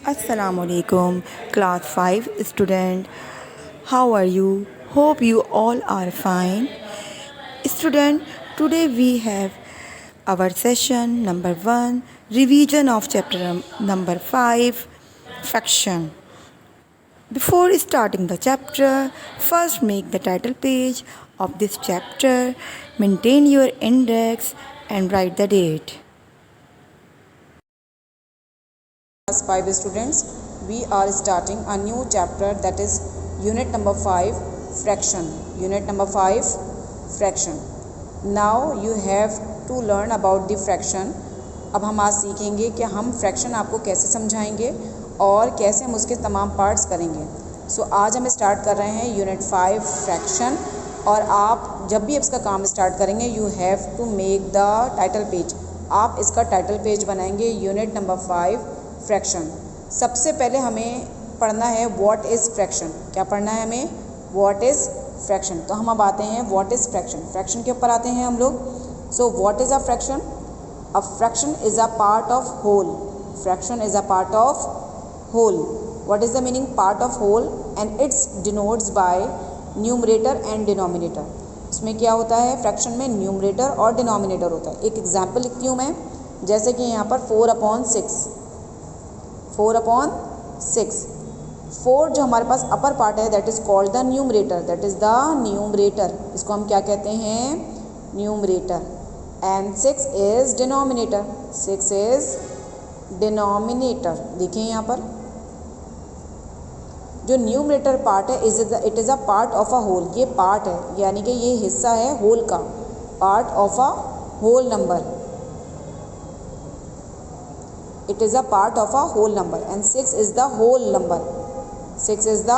Assalamualaikum, class 5 student. How are you? Hope you all are fine. Student, today we have our session number 1, revision of chapter number 5, fraction. Before starting the chapter, first make the title page of this chapter, maintain your index and write the date. Class 5 students, we are starting a new chapter, that is unit number 5, fraction. Unit number 5, fraction. Now you have to learn about the fraction. अब हम आज सीखेंगे कि हम fraction आपको कैसे समझाएंगे और कैसे हम उसके तमाम पार्ट्स करेंगे। आज हम स्टार्ट कर रहे हैं यूनिट 5 फ्रैक्शन। और आप जब भी इसका काम स्टार्ट करेंगे you have to make the title page. आप इसका टाइटल पेज बनाएंगे यूनिट नंबर 5 फ्रैक्शन। सबसे पहले हमें पढ़ना है व्हाट इज़ फ्रैक्शन। क्या पढ़ना है हमें? What is fraction. तो हम अब आते हैं व्हाट इज़ फ्रैक्शन। फ्रैक्शन के ऊपर आते हैं हम लोग। What is a fraction? A fraction is a part of whole. Fraction is a part of whole. What is the meaning? Part of whole and it's denotes by numerator and denominator. इसमें क्या होता है? Fraction में numerator और denominator होता है। एक example लिखती हूँ मैं, जैसे कि यहाँ पर 4/6। 4/6। 4 जो हमारे पास अपर पार्ट है that is called the numerator. That is the numerator. इसको हम क्या कहते हैं? Numerator. And 6 is denominator. 6 is denominator. देखिए यहाँ पर जो न्यूमरेटर पार्ट है it is a part of a whole. ये पार्ट है, यानी कि ये हिस्सा है होल का। Part of a whole number. It is a part of a whole number and 6 is the whole number. 6 is the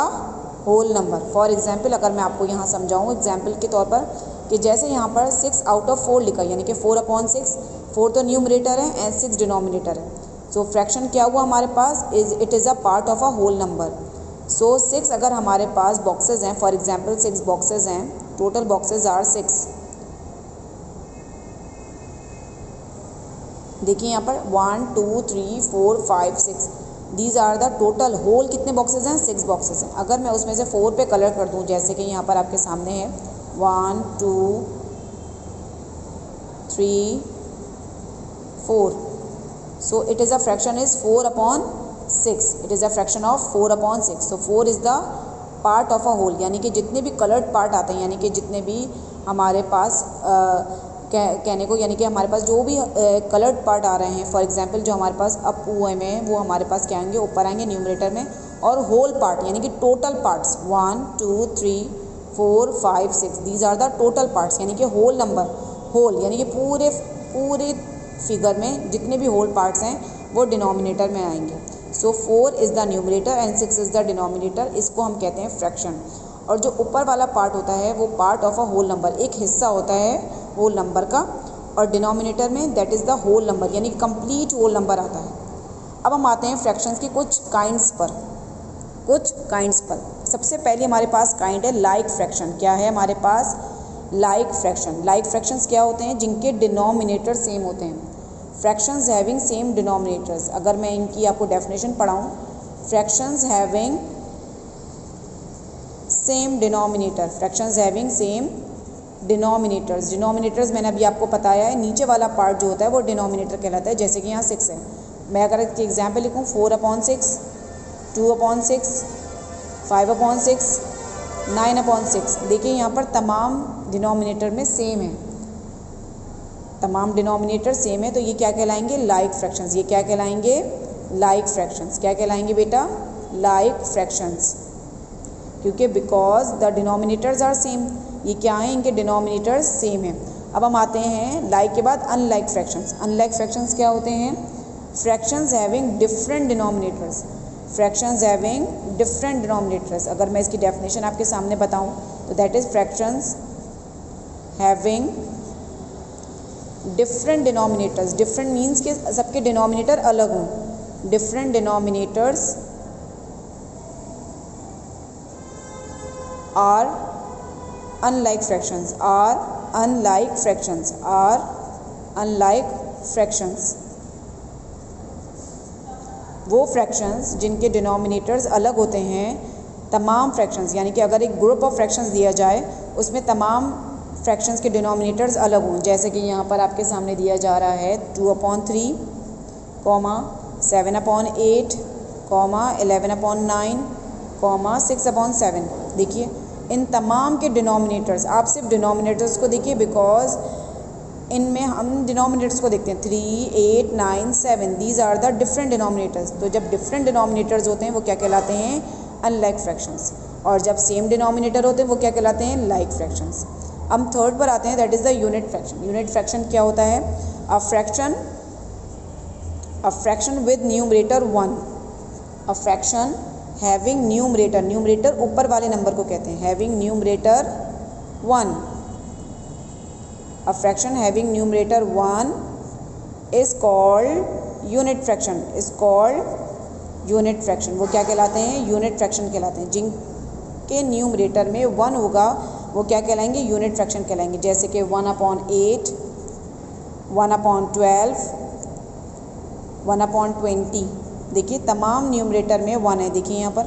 whole number. For example अगर मैं आपको यहाँ समझाऊँ एग्जाम्पल के तौर पर कि जैसे यहाँ पर 6/4 लिखा, यानी कि 4/6। 4 तो न्यूमरेटर है एंड 6 डिनोमिनेटर है। फ्रैक्शन क्या हुआ हमारे पास? It is a part of a whole number. 6 अगर हमारे पास बॉक्सेस हैं, फॉर एग्जाम्पल 6 बॉक्सेस हैं, टोटल बॉक्सेस आर 6। देखिए यहाँ पर 1 2 3 4 5 6 these are the total whole. कितने बॉक्सेस हैं? 6 बॉक्सेस हैं। अगर मैं उसमें से 4 पे कलर कर दूँ, जैसे कि यहाँ पर आपके सामने है 1 2 3 4। It is a fraction is 4/6। It is a fraction of 4/6। 4 is the part of a whole, यानी कि जितने भी कलर्ड पार्ट आते हैं, यानी कि जितने भी हमारे पास कहने को, यानी कि हमारे पास जो भी कलर्ड पार्ट आ रहे हैं, फॉर एग्जांपल जो हमारे पास अप हुए में वो हमारे पास क्या आएंगे? ऊपर आएंगे न्यूमरेटर में। और होल पार्ट यानी कि total parts 1 2 3 4 5 6 these are the total parts, यानी कि होल नंबर। होल यानी कि पूरे फिगर में जितने भी होल पार्ट्स हैं वो डिनोमिनेटर में आएंगे। 4 is the numerator and 6 is the denominator. इसको हम कहते हैं फ्रैक्शन। और जो ऊपर वाला पार्ट होता है वो part of a whole number, एक हिस्सा होता है होल नंबर का। और डिनोमिनेटर में that is the whole number, यानी कंप्लीट होल नंबर आता है। अब हम आते हैं फ्रैक्शंस की कुछ काइंड्स पर। सबसे पहले हमारे पास काइंड है लाइक फ्रैक्शन। क्या है हमारे पास? Like fraction. लाइक फ्रैक्शंस क्या होते हैं? जिनके डिनोमिनेटर सेम होते हैं। Fractions having same denominators. अगर मैं इनकी आपको डेफिनेशन पढ़ाऊँ, fractions having same denominator. Fractions having same denominators. Denominators मैंने अभी आपको बताया है, नीचे वाला पार्ट जो होता है वो डिनोमिनेटर कहलाता है। जैसे कि यहाँ 6 है, मैं अगर इसकी एग्जाम्पल लिखूँ 4/6 2/6 5/6 9/6। देखिए यहाँ पर तमाम डिनोमिनेटर में सेम है, तमाम डिनोमिनेटर सेम है, तो ये क्या कहलाएंगे? Like fractions. ये क्या कहलाएंगे? Like fractions. क्या कहलाएंगे बेटा? Like fractions. क्योंकि because the denominators are same. ये क्या है? इनके डिनोमिनेटर्स सेम है। अब हम आते हैं लाइक के बाद अनलाइक फ्रैक्शंस। अनलाइक फ्रैक्शंस क्या होते हैं? Fractions having different denominators. Fractions having different denominators. अगर मैं इसकी डेफिनेशन आपके सामने बताऊं तो that is fractions having different denominators. Different means के सबके डिनोमिनेटर अलग हों। Different denominators are unlike fractions. वो फ्रैक्शंस जिनके डिनोमिनेटर्स अलग होते हैं, तमाम फ्रैक्शंस, यानी कि अगर एक ग्रुप ऑफ फ्रैक्शंस दिया जाए उसमें तमाम फ्रैक्शंस के डिनोमिनेटर्स अलग हों, जैसे कि यहाँ पर आपके सामने दिया जा रहा है 2/3, 7/8, 11/9, 6/7। देखिए इन तमाम के डिनोमिनेटर्स, आप सिर्फ डिनोमिनेटर्स को देखिए, बिकॉज इनमें हम डिनोमिनेटर्स को देखते हैं 3, 8, 9, 7, these are the different denominators. तो जब डिफरेंट डिनोमिनेटर्स होते हैं वो क्या कहलाते हैं? Unlike fractions. और जब सेम डिनोमिनेटर होते हैं वो क्या कहलाते हैं? Like fractions. हम थर्ड पर आते हैं, that is the unit fraction. Unit fraction क्या होता है? A fraction with numerator 1, a fraction having numerator, numerator ऊपर वाले नंबर को कहते हैं, having numerator 1, a fraction having numerator 1 is called unit fraction, is called unit fraction. वो क्या कहलाते हैं? यूनिट फ्रैक्शन कहलाते हैं। जिनके न्यूमरेटर में 1 होगा वो क्या कहलाएंगे? यूनिट फ्रैक्शन कहलाएंगे। जैसे कि 1/8, 1/12, 1/20। देखिए तमाम न्यूमरेटर में 1 है, देखिए यहाँ पर।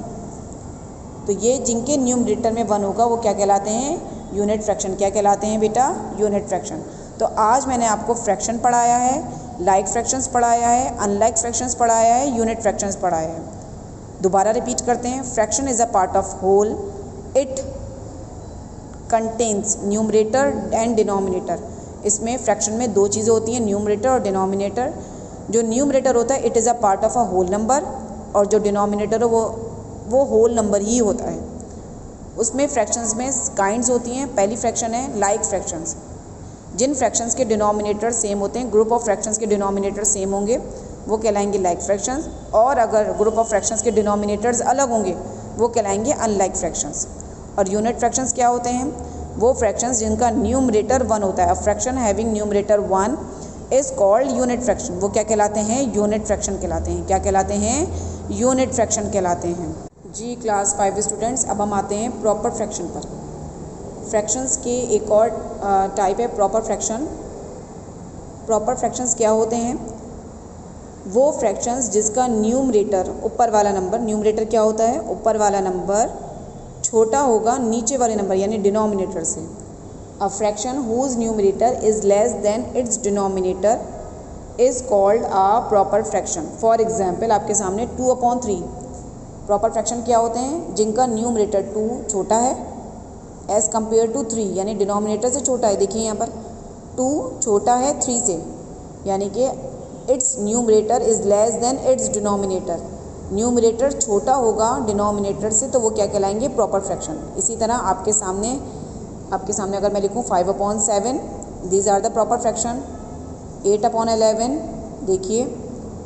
तो ये जिनके न्यूमरेटर में 1 होगा वो क्या कहलाते हैं? Unit fraction. क्या कहलाते हैं बेटा? Unit fraction. तो आज मैंने आपको फ्रैक्शन पढ़ाया है, लाइक फ्रैक्शंस पढ़ाया है, अनलाइक फ्रैक्शंस पढ़ाया है, यूनिट फ्रैक्शंस पढ़ाया है। दोबारा रिपीट करते हैं। Fraction is a part of whole, it contains numerator and denominator. इसमें फ्रैक्शन में दो चीज़ें होती हैं, न्यूमरेटर और डिनोमिनेटर। जो न्यूमरेटर होता है it is a part of a whole number, और जो डिनोमिनेटर है वो होल नंबर ही होता है। उसमें फ्रैक्शंस में काइंड्स होती हैं। पहली फ्रैक्शन है लाइक फ्रैक्शंस। जिन फ्रैक्शंस के डिनोमिनेटर सेम होते हैं, ग्रुप ऑफ फ्रैक्शंस के डिनोमिनेटर सेम होंगे वो कहलाएंगे लाइक फ्रैक्शंस, और अगर ग्रुप ऑफ फ्रैक्शंस के डिनोमिनेटर्स अलग होंगे वो कहलाएंगे अनलाइक फ्रैक्शंस। और यूनिट फ्रैक्शंस क्या होते हैं? वो फ्रैक्शंस जिनका न्यूमरेटर 1 होता है। A fraction having numerator 1 is called unit fraction. वो क्या कहलाते हैं? यूनिट फ्रैक्शन कहलाते हैं। क्या कहलाते हैं? यूनिट फ्रैक्शन कहलाते हैं। जी क्लास 5 स्टूडेंट्स, अब हम आते हैं प्रॉपर फ्रैक्शन पर। फ्रैक्शंस के एक और टाइप है प्रॉपर फ्रैक्शन। प्रॉपर फ्रैक्शंस क्या होते हैं? वो फ्रैक्शंस जिसका न्यूमरेटर, ऊपर वाला नंबर, न्यूमरेटर क्या होता है? ऊपर वाला नंबर छोटा होगा नीचे वाले नंबर यानी डिनोमिनेटर से। A fraction whose numerator is less than its denominator is called a proper fraction. For example आपके सामने 2/3। प्रॉपर फ्रैक्शन क्या होते हैं? जिनका न्यूमरेटर 2 छोटा है एज़ कम्पेयर टू 3, यानी डिनोमिनेटर से छोटा है। देखिए यहाँ पर 2 छोटा है 3 से, यानी कि its numerator is less than its denominator. Numerator छोटा होगा डिनोमिनेटर से तो वो क्या कहलाएंगे? Proper fraction. इसी तरह आपके सामने अगर मैं लिखूँ 5/7, these are the proper fraction. 8/11, देखिए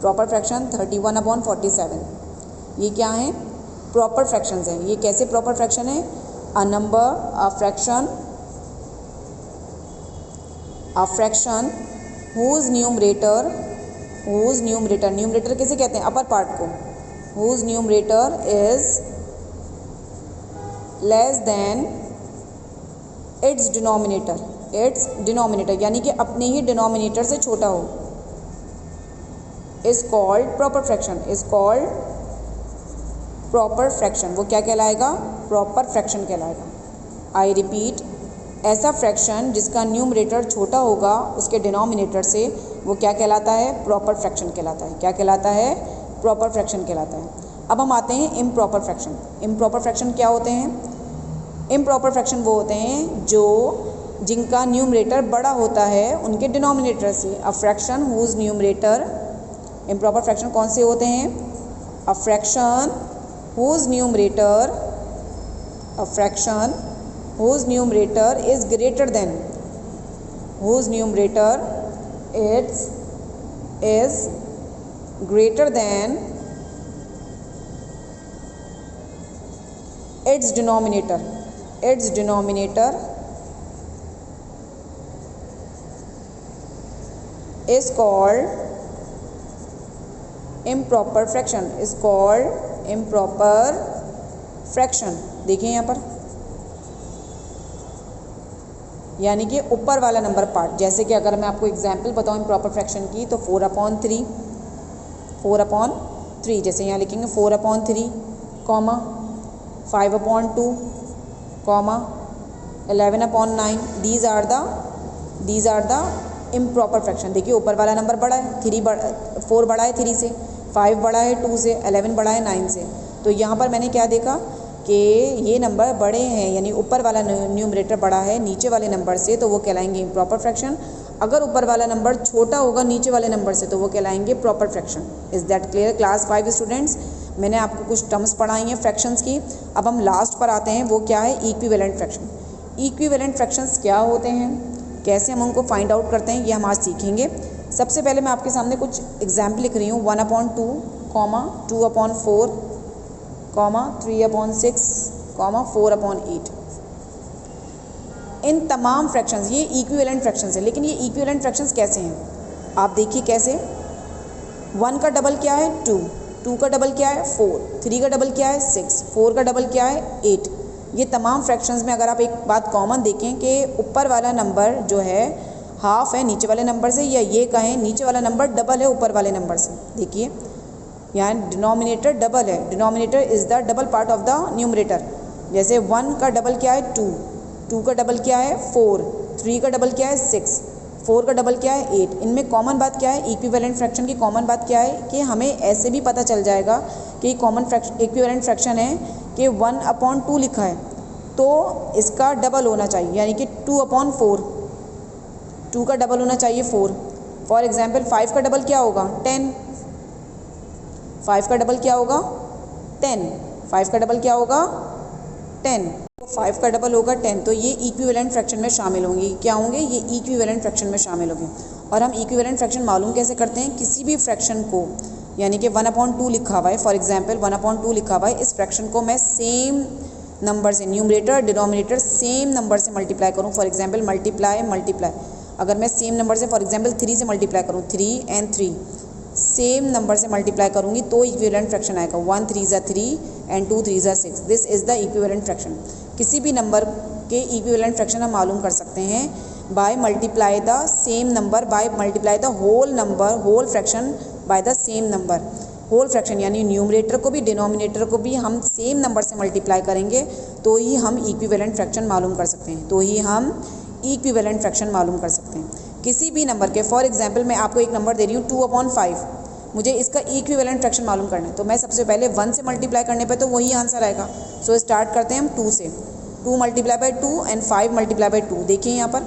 प्रॉपर फ्रैक्शन। 31/47, ये क्या है? प्रॉपर फ्रैक्शंस हैं। ये कैसे प्रॉपर फ्रैक्शन है? A number, a fraction whose numerator, numerator किसे कहते हैं? अपर पार्ट को। Whose numerator is less than its denominator, यानी कि अपने ही डिनोमिनेटर से छोटा हो, is called proper fraction, is called proper fraction. वो क्या कहलाएगा? प्रॉपर फ्रैक्शन कहलाएगा। आई रिपीट, ऐसा फ्रैक्शन जिसका न्यूमरेटर छोटा होगा उसके डिनोमिनेटर से वो क्या कहलाता है? प्रॉपर फ्रैक्शन कहलाता है। क्या कहलाता है? प्रॉपर फ्रैक्शन कहलाता है। अब हम आते हैं इम्प्रॉपर फ्रैक्शन। इम्प्रॉपर फ्रैक्शन क्या होते हैं? इम्प्रॉपर फ्रैक्शन वो होते हैं जिनका न्यूमरेटर बड़ा होता है उनके डिनोमिनेटर से। A fraction whose numerator, improper fraction कौन से होते हैं? A fraction whose numerator is greater than, whose numerator is greater than its denominator. Its denominator is called improper fraction, is called improper fraction। देखिए यहाँ पर, यानी कि ऊपर वाला नंबर पार्ट। जैसे कि अगर मैं आपको एग्जांपल बताऊँ इम्प्रॉपर फ्रैक्शन की, तो 4/3 3, जैसे यहाँ लिखेंगे 4/3, comma 5/2, comma 11/9। These are the improper fraction. देखिए ऊपर वाला नंबर बड़ा है, 4 बड़ा है 3 से, 5 बड़ा है 2 से, 11 बड़ा है 9 से। तो यहाँ पर मैंने क्या देखा कि ये नंबर बड़े हैं, यानी ऊपर वाला न्यूमरेटर बड़ा है नीचे वाले नंबर से, तो वो कहलाएंगे इम्प्रॉपर फ्रैक्शन। अगर ऊपर वाला नंबर छोटा होगा नीचे वाले नंबर से, तो वो कहलाएंगे proper fraction. Is that clear class 5 students? मैंने आपको कुछ टर्म्स पढ़ाई हैं फ्रैक्शंस की। अब हम लास्ट पर आते हैं, वो क्या है? Equivalent fraction. इक्विवेलेंट फ्रैक्शंस क्या होते हैं, कैसे हम उनको फाइंड आउट करते हैं, ये हम आज सीखेंगे। सबसे पहले मैं आपके सामने कुछ एग्जाम्पल लिख रही हूँ। 1/2, 2/4, 3/6, 4/8। इन तमाम फ्रैक्शंस ये इक्विवेलेंट फ्रैक्शंस है। लेकिन ये इक्विवेलेंट फ्रैक्शंस कैसे हैं, आप देखिए कैसे। 1 का डबल क्या है? 2, 2 का डबल क्या है? 4, 3 का डबल क्या है? 6, 4 का डबल क्या है? 8। ये तमाम फ्रैक्शंस में अगर आप एक बात कॉमन देखें कि ऊपर वाला नंबर जो है हाफ है नीचे वाले नंबर से, या ये कहें नीचे वाला नंबर डबल है ऊपर वाले नंबर से। देखिए यहाँ डिनोमिनेटर डबल है, denominator is the double part of the numerator. जैसे 1 का डबल क्या है? 2, 2 का डबल क्या है? 4, 3 का डबल क्या है? 6, 4 का डबल क्या है? 8। इनमें कॉमन बात क्या है? इक्विवेलेंट फ्रैक्शन की कॉमन बात क्या है कि हमें ऐसे भी पता चल जाएगा कि कॉमन इक्विवेलेंट फ्रैक्शन है कि 1/2 लिखा है तो इसका डबल होना चाहिए, यानी कि 2/4। 2 का डबल होना चाहिए 4। फॉर एग्जाम्पल 5 का डबल क्या होगा? 10। 5 का डबल क्या होगा? 10। 5 का डबल क्या होगा? 10। 5 का डबल होगा 10। तो ये इक्विवेलेंट फ्रैक्शन में शामिल होंगे। क्या होंगे? ये इक्विवेलेंट फ्रैक्शन में शामिल होंगे। और हम इक्विवेलेंट फ्रैक्शन मालूम कैसे करते हैं? किसी भी फ्रैक्शन को, यानी कि 1/2 लिखा हुआ है, फॉर एग्जाम्पल 1/2 लिखा हुआ है, इस फ्रैक्शन को मैं सेम नंबर से, न्यूमरेटर डिनोमिनेटर सेम नंबर से मल्टीप्लाई करूँ। फॉर एग्जाम्पल मल्टीप्लाई, अगर मैं सेम नंबर से, फॉर एग्जाम्पल 3 से मल्टीप्लाई करूँ, 3 and 3 सेम नंबर से मल्टीप्लाई करूँगी तो इक्विवेलेंट फ्रैक्शन आएगा। 1 3 ज़ा 3 and 2 3 ज़ा 6। This is the equivalent fraction. किसी भी नंबर के इक्विवेलेंट फ्रैक्शन हम मालूम कर सकते हैं by multiply the same number, by multiply the whole number, whole fraction by the same number. Whole fraction यानी न्यूमरेटर को भी डिनोमिनेटर को भी हम सेम नंबर से मल्टीप्लाई करेंगे तो ही हम इक्विवेलेंट फ्रैक्शन मालूम कर सकते हैं, तो ही हम इक्विवेलेंट फ्रैक्शन मालूम कर सकते हैं किसी भी नंबर के। फॉर एग्जांपल मैं आपको एक नंबर दे रही हूँ 2/5, मुझे इसका इक्विवेलेंट फ्रैक्शन मालूम करना है, तो मैं सबसे पहले 1 से मल्टीप्लाई करने पे तो वही आंसर आएगा। सो स्टार्ट करते हैं हम 2 से। 2 multiply by 2 and 5 multiply by 2। देखिए यहाँ पर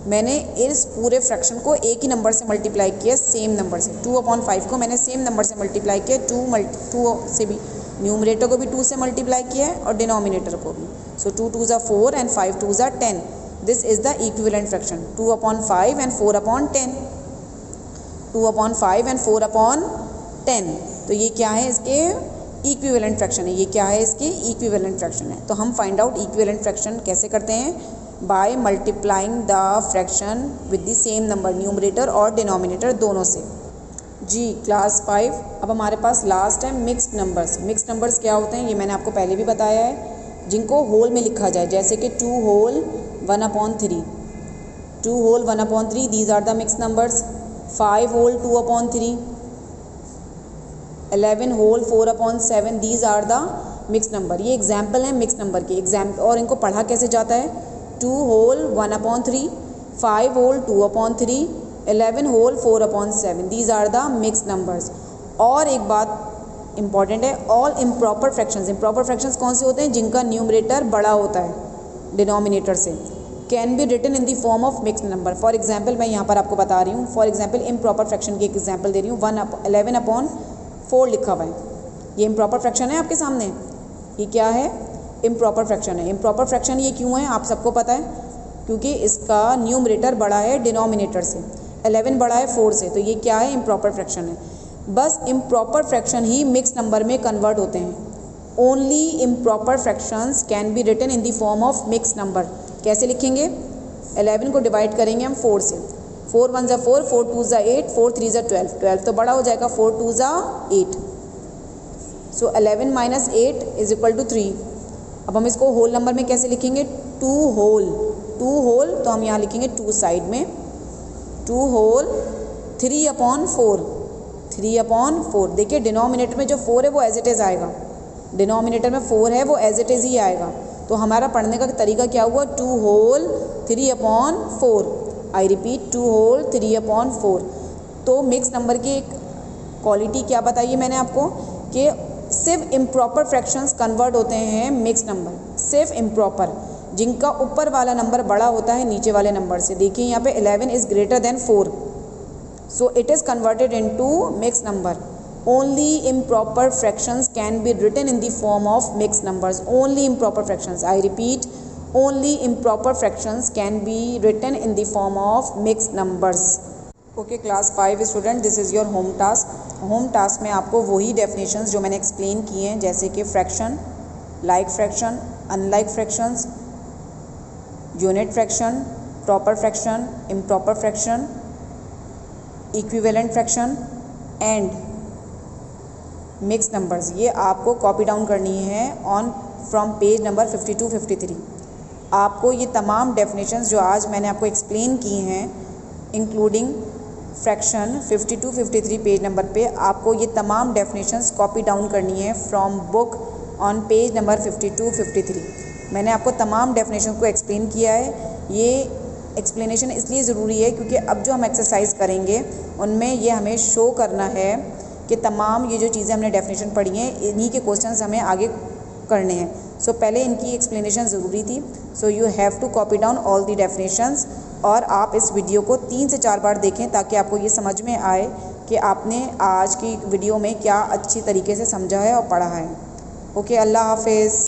मैंने इस पूरे फ्रैक्शन को एक ही नंबर से मल्टीप्लाई किया, सेम नंबर से। 2/5 को मैंने सेम नंबर से मल्टीप्लाई किया, 2 से भी, न्यूमरेटर को भी 2 से मल्टीप्लाई किया है और डिनोमिनेटर को भी। सो 2 2 ज़ा 4 एंड 5 2 ज़ा 10। This is the equivalent fraction. 2/5 and 4/10। 2/5 and 4/10। तो ये क्या है? इसके इक्विवेलेंट फ्रैक्शन है। ये क्या है? इसके इक्विवेलेंट फ्रैक्शन है। तो हम फाइंड आउट इक्विवेलेंट फ्रैक्शन कैसे करते हैं? By multiplying the fraction with the same number, numerator और डिनोमिनेटर दोनों से। जी क्लास 5, अब हमारे पास लास्ट है मिक्स्ड नंबर्स। मिक्स्ड नंबर्स क्या होते हैं ये मैंने आपको पहले भी बताया है, जिनको होल में लिखा जाए, जैसे कि 2 whole 1/3, 2 whole 1/3, these are the mixed numbers. 5 whole 2/3, 11 whole 4/7, these are the mixed number. ये एग्जाम्पल हैं मिक्स्ड नंबर के एग्जाम्पल। और इनको पढ़ा कैसे जाता है? 2 whole 1/3, 5 whole 2/3, 11 whole 4/7, these are the mixed numbers. और एक बात इंपॉर्टेंट है, all improper fractions. Improper fractions कौन से होते हैं? जिनका न्यूमरेटर बड़ा होता है डिनोमिनेटर से, can be written in the form of mixed number. For example मैं यहाँ पर आपको बता रही हूँ, फॉर एग्जाम्पल इम्प्रॉपर फ्रैक्शन की एक एग्जाम्पल दे रही हूँ। 11/4 लिखा हुआ है, ये इम्प्रॉपर फ्रैक्शन है आपके सामने। ये क्या है? इम्प्रॉपर फ्रैक्शन है। इम्प्रॉपर फ्रैक्शन ये क्यों है आप सबको पता है, क्योंकि इसका न्यूमरेटर बड़ा है डिनोमिनेटर से, 11 बड़ा है 4 से, तो ये क्या है? इम्प्रॉपर फ्रैक्शन है। बस इम्प्रॉपर फ्रैक्शन ही मिक्स नंबर में कन्वर्ट होते हैं। Only improper fractions can be written in the form of mix number. कैसे लिखेंगे? 11 को डिवाइड करेंगे हम 4 से, 4 1 ज़ा 4, 4 2 ज़ा 8, 4 3 ज़ा 12, 12 तो बड़ा हो जाएगा, 4 2 ज़ा 8। सो 11 माइनस 8 इज इक्वल टू 3। अब हम इसको होल नंबर में कैसे लिखेंगे? 2 होल, 2 होल तो हम यहाँ लिखेंगे 2 साइड में, 2 होल 3/4, 3/4। देखिए डिनोमिनेटर में जो 4 है वो एज इट इज़ आएगा, डिनोमिनेटर में 4 है वो एज इट इज़ ही आएगा। तो हमारा पढ़ने का तरीका क्या हुआ, 2 होल 3/4। I repeat 2 whole 3/4। तो मिक्स नंबर की एक क्वालिटी क्या बताइए मैंने आपको कि सिर्फ इम्प्रॉपर फ्रैक्शंस कन्वर्ट होते हैं मिक्स नंबर, सिर्फ इम्प्रॉपर, जिनका ऊपर वाला नंबर बड़ा होता है नीचे वाले नंबर से। देखिए यहाँ पे 11 is greater than 4, so it is converted into mixed number. Only improper fractions can be written in the form of mixed numbers. Only improper fractions, I repeat, only improper fractions can be written in the form of mixed numbers. Okay class 5 student, this is your home task. home task में आपको वही definitions जो मैंने explain किए हैं, जैसे कि fraction, like fraction, unlike fractions, unit fraction, proper fraction, improper fraction, equivalent fraction and mix numbers, ये आपको कॉपी डाउन करनी है ऑन फ्रॉम पेज नंबर 52-53। आपको ये तमाम डेफिनेशंस जो आज मैंने आपको एक्सप्लेन की हैं इंक्लूडिंग फ्रैक्शन 52-53 पेज नंबर पे, आपको ये तमाम डेफिनेशंस कॉपी डाउन करनी है from book on page number 52-53। मैंने आपको तमाम डेफिनेशन को एक्सप्लेन किया है। ये एक्सप्लेनेशन इसलिए ज़रूरी है क्योंकि अब जो हम एक्सरसाइज करेंगे उनमें ये हमें शो करना है कि तमाम ये जो चीज़ें हमने डेफिनेशन पढ़ी हैं इन्हीं के क्वेश्चंस हमें आगे करने हैं। सो पहले इनकी एक्सप्लेनेशन ज़रूरी थी। So you have to copy down all the definitions, और आप इस वीडियो को 3 से 4 बार देखें ताकि आपको ये समझ में आए कि आपने आज की वीडियो में क्या अच्छी तरीके से समझा है और पढ़ा है। ओके, अल्लाह हाफिज़।